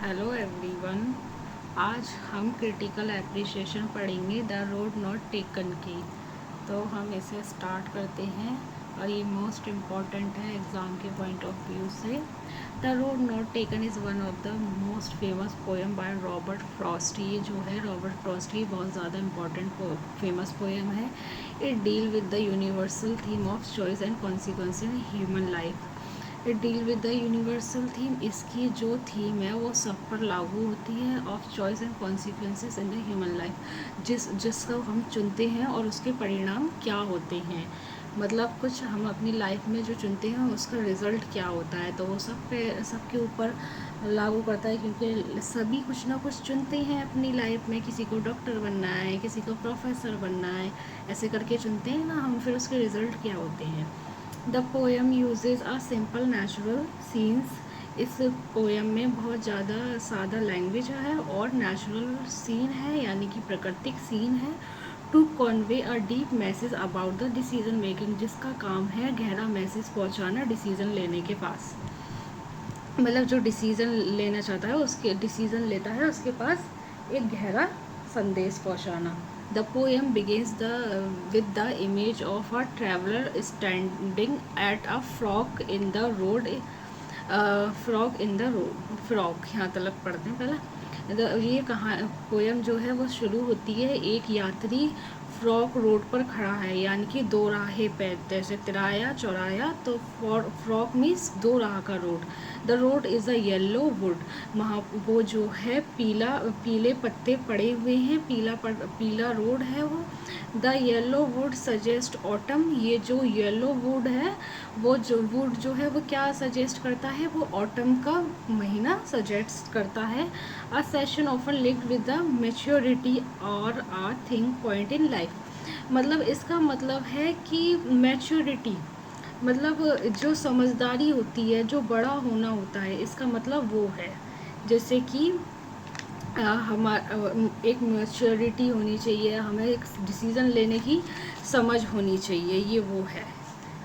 Hello everyone. आज हम critical appreciation पढ़ेंगे द रोड नॉट टेकन की। तो हम इसे स्टार्ट करते हैं और ये मोस्ट इम्पॉर्टेंट है एग्ज़ाम के पॉइंट ऑफ व्यू से। The road not taken is one of the most famous poem by Robert Frost. ये जो है रॉबर्ट फ्रॉस्ट की बहुत ज़्यादा इम्पॉर्टेंट फेमस पोएम है। It deal with the universal theme of choice and consequence in human life. It deal with the universal theme. इसकी जो theme है वो सब पर लागू होती है। Of choice and consequences in the human life, जिसको हम चुनते हैं और उसके परिणाम क्या होते हैं। मतलब कुछ हम अपनी लाइफ में जो चुनते हैं उसका रिज़ल्ट क्या होता है, तो वो सबके ऊपर लागू करता है, क्योंकि सभी कुछ ना कुछ चुनते हैं अपनी लाइफ में। किसी को डॉक्टर बनना है, किसी को प्रोफेसर बनना है, ऐसे करके चुनते हैं ना हम, फिर उसके रिज़ल्ट क्या होते हैं। The poem usage a simple natural scenes. इस पोएम में बहुत ज़्यादा सादा लैंग्वेज है और नेचुरल सीन है, यानी कि प्राकृतिक सीन है। To convey a deep message about the decision making, जिसका काम है गहरा मैसेज पहुंचाना डिसीजन लेने के पास। मतलब जो डिसीजन लेना चाहता है, उसके डिसीजन लेता है, उसके पास एक गहरा संदेश पहुंचाना। The poem begins with the image of a traveller standing at a frock in the road. Frock in the road, frock यहाँ तलक पढ़ते हैं पहले। ये कहाँ पोएम जो है वो शुरू होती है, एक यात्री फ्रॉक रोड पर खड़ा है, यानी कि दो राहें पे, जैसे तिराया चौराया, तो फ्रॉक मीन्स दो राह का road. The road is a yellow would. वहाँ वो जो है पीले पत्ते पड़े हुए हैं, पीला रोड है वो। The yellow would suggest autumn. ये जो येलो वुड है, वो जो है वो क्या सजेस्ट करता है, वो ऑटम का महीना सजेस्ट करता है। A session often linked with the maturity और a thing point in life. मतलब इसका मतलब है कि मैच्योरिटी, मतलब जो समझदारी होती है, जो बड़ा होना होता है, इसका मतलब वो है। जैसे कि एक मैच्योरिटी होनी चाहिए, हमें एक डिसीज़न लेने की समझ होनी चाहिए, ये वो है।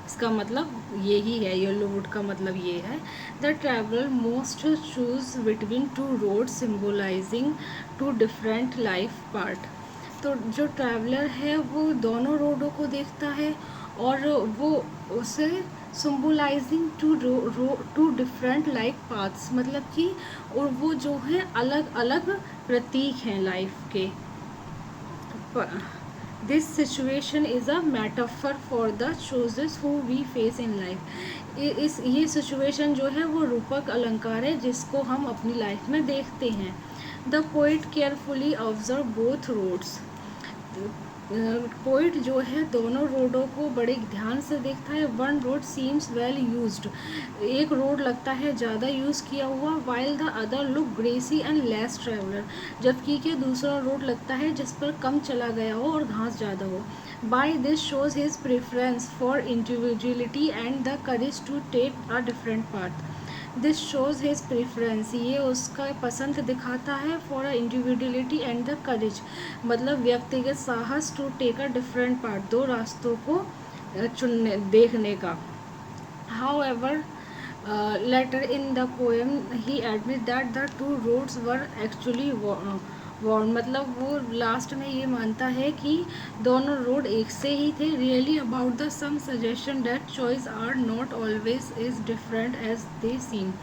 इसका मतलब यही है, येलो वुड का मतलब ये है। The traveller most choose between two road symbolising two different life part. तो जो ट्रैवलर है वो दोनों रोडों को देखता है और वो उसे symbolising two different life paths, मतलब कि और वो जो है अलग अलग प्रतीक हैं लाइफ के। This situation is a metaphor for the choices who we face in life. ये सिचुएशन जो है वो रूपक अलंकार है जिसको हम अपनी लाइफ में देखते हैं। The poet carefully observe both roads. Poet जो है दोनों रोडों को बड़े ध्यान से देखता है। One road seems well used. एक रोड लगता है ज़्यादा यूज़ किया हुआ, while the other look grassy and less traveller. जबकि के दूसरा रोड लगता है जिस पर कम चला गया हो और घास ज़्यादा हो। By this shows his preference for individuality and the courage to take a different path. This shows his preference, ये उसका पसंद दिखाता है, for a individuality and the courage, मतलब व्यक्तिगत साहस, to take a different part, दो रास्तों को चुनने देखने का। However, later in the poem he admits that the two roads were actually warned। मतलब वो लास्ट में ये मानता है कि दोनों रोड एक से ही थे। Really about the some suggestion that choice are not always is different as they seem.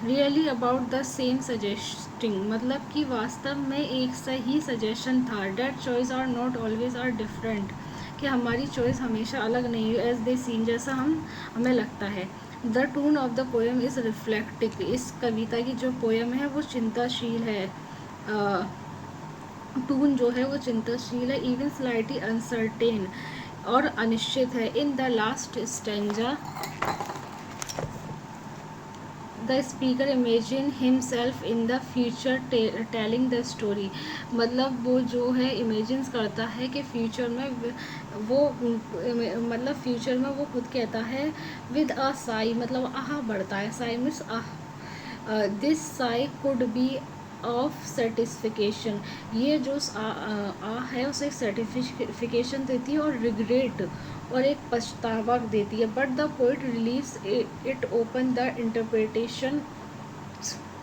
Really about the same suggesting, मतलब कि वास्तव में एक सही सजेशन था। That choice are not always are different, कि हमारी चॉइस हमेशा अलग नहीं है, एज दे सीन, जैसा हमें लगता है। The tone of the poem is reflective. इस कविता की जो पोएम है वो चिंताशील है। टून जो है वो चिंताशील है, इवन स्लाइटली अनसर्टेन, और अनिश्चित है। In the last stanza the speaker imagine himself in the future telling the story. मतलब वो जो है इमेजिन्स करता है कि फ्यूचर में वो, मतलब फ्यूचर में वो खुद कहता है विद अ साई, मतलब आह बढ़ता है, Sai means ah. This Sai could be of satisfaction, ये जो है उसे एक सर्टिफिकेशन देती है, और रिग्रेट और एक पछतावा देती है। But the poet relieves it open the interpretation,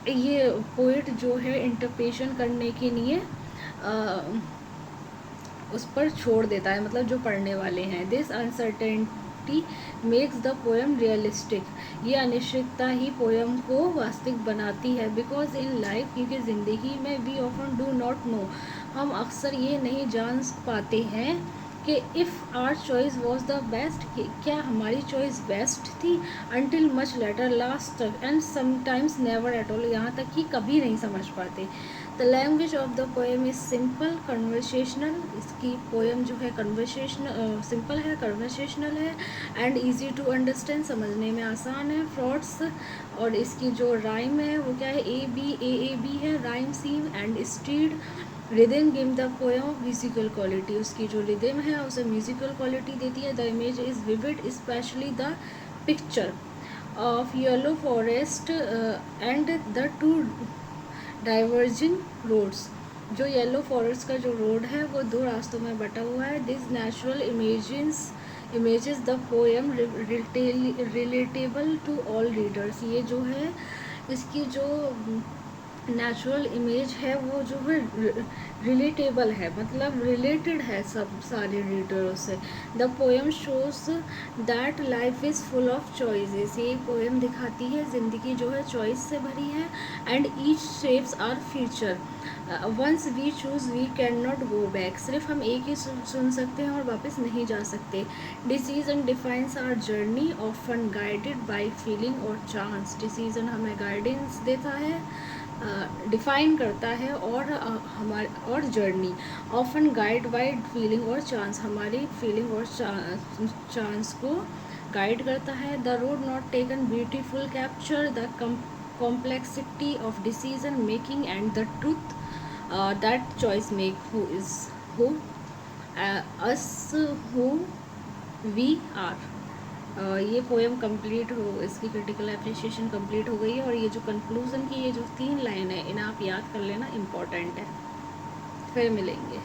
ये पोइट जो है इंटरप्रिटेशन करने के लिए उस पर छोड़ देता है, मतलब जो पढ़ने वाले हैं। This uncertainty makes the poem realistic, ये अनिश्चितता ही पोएम को वास्तविक बनाती है। बिकॉज इन लाइफ, क्योंकि ज़िंदगी में we often do not know, हम अक्सर ये नहीं जान पाते हैं कि if our choice was the best, क्या हमारी चॉइस बेस्ट थी, until much later last and sometimes never at all, यहाँ तक कि कभी नहीं समझ पाते। The language of the poem is simple conversational, इसकी पोएम जो है कन्वर्सेशनल सिंपल है, कन्वर्सेशनल है, एंड ईजी टू अंडरस्टैंड, समझने में आसान है। फ्रॉड्स, और इसकी जो राइम है वो क्या है, ए बी है, rhyme scheme and steady. Rhythm give the poem of musical quality, उसकी जो रिदम है उसे म्यूजिकल क्वालिटी देती है। The image is vivid, specially the picture of yellow forest and the two diverging roads, जो yellow forest का जो road है वो दो रास्तों में बटा हुआ है। This natural images the poem relatable to all readers, ये जो है इसकी जो नेचुरल इमेज है वो जो है रिलेटेबल है, मतलब रिलेटेड है सब सारे रीडरों से। The poem shows that life is full of choices, ये पोएम दिखाती है ज़िंदगी जो है चॉइस से भरी है। And each shapes our future, once we choose we can not go back, सिर्फ हम एक ही सुन सकते हैं और वापस नहीं जा सकते। Decision defines our journey often guided by feeling और चांस, डिसीजन हमें गाइडेंस देता है, डिफ़ाइन करता है, और हमारे और journey often guide by feeling और चांस, हमारी फीलिंग और चांस को गाइड करता है। The road not taken beautiful capture the complexity of decision making and the truth that choice make who is who us who we are. ये poem complete हो, इसकी critical appreciation complete हो गई है, और ये जो कंक्लूज़न की ये जो 3 लाइन है इन्हें आप याद कर लेना, इम्पॉर्टेंट है। फिर मिलेंगे।